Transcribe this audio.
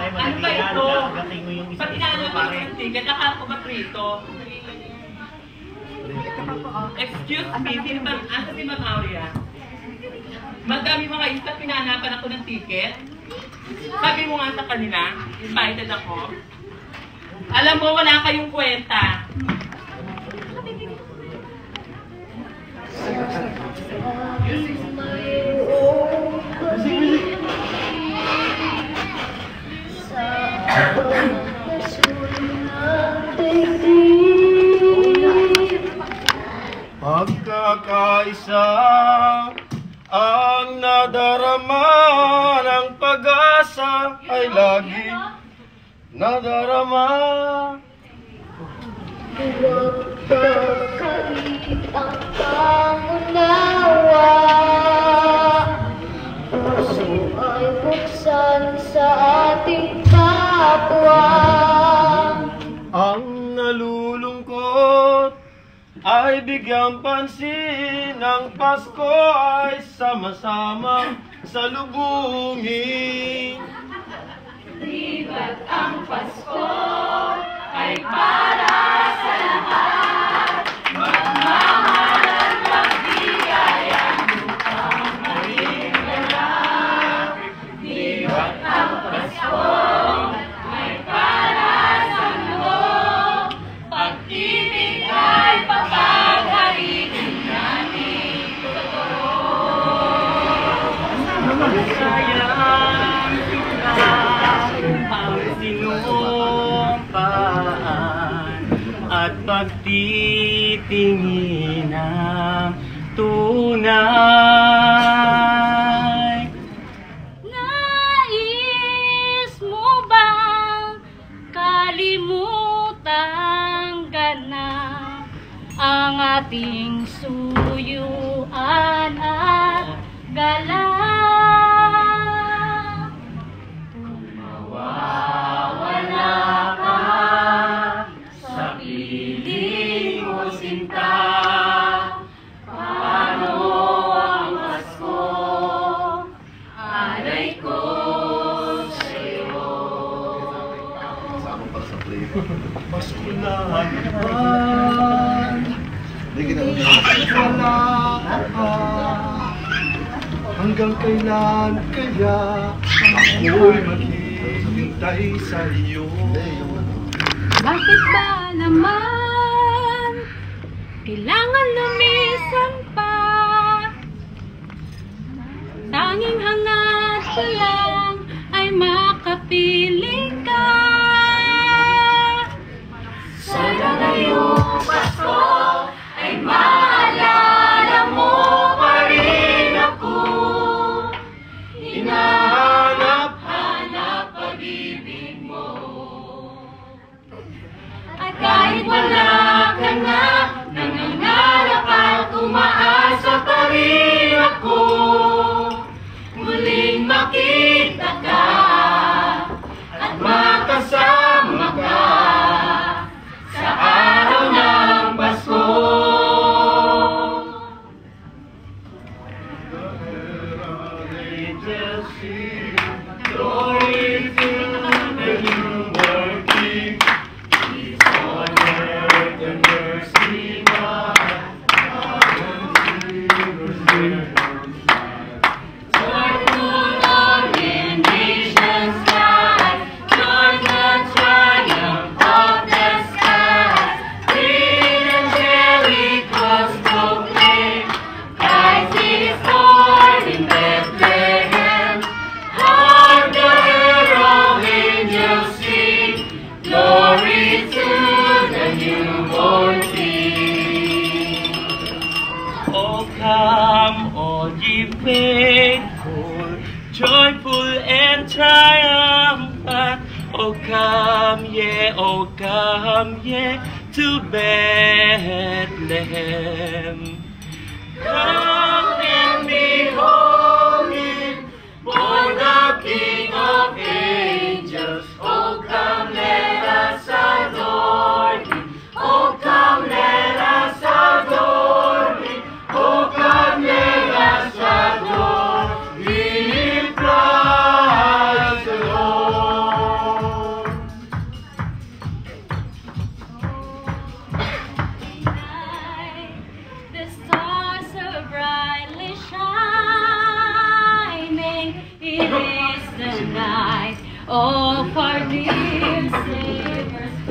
Ano ba ito? Pag inaalam ko ng ticket, akala ko ba prito? Excuse me, sino ba? Asa si Ma'am Aurea? Magdami mga ispat, pinahanapan ako ng ticket. Sabi mo nga sa kanila, invited ako. Alam mo, wala kayong kwenta. Pagkakaisa ang nadarama ng pag-asa ay lagi nadarama. Huwag kakait ang pangunawa, puso ay buksan sa ating kapwa. Ang nalulungkot ay bigyang pansin, ang Pasko ay sama-sama salubungin. Diba't ang Pasko ay para sa lahat, magmamahal at magbigay ang lupang maging ganap. Diba't ang Pasko ay para sa mundo, pag-ibig ay papagharitin natin totoo. Sayang ang sinumpaan at pagtitingin ng tunay. Nais mo bang kalimutang ganap ang ating suyuan at galak? Kung mawawala ka sa piling mo sinta, paano ang Pasko? Aray ko sa'yo. Pasko na naman, wala ka pa. Hanggang kailan kaya ako'y maghihintay sa iyo? Bakit ba naman kailangan lumisan pa? Tanging hangat ko lang ay makapiling ka. Sana ngayong Pasko ay maalala mo pa rin ako. Hinahanap-hanap pag-ibig mo. At kahit wala ka na, nangangarap at umaasa pa rin ako. Muling makita ka at makasama ka sa araw ng Pasko. Glory to the newborn King. He's on earth, the mercy God. Joyful on in nation's skies, join the triumph of the skies. Green angelic hosts proclaim, Christ is born in Bethlehem. Hark the herald angels sing, glory to the newborn King. O come, all ye faithful, joyful and triumphant. O come ye to Bethlehem. Come and behold him, born the King of angels. Oh, come, let us adore him. Oh, come, let us adore him. Oh, come, let us adore him, Christ the Lord. of our dear Savior's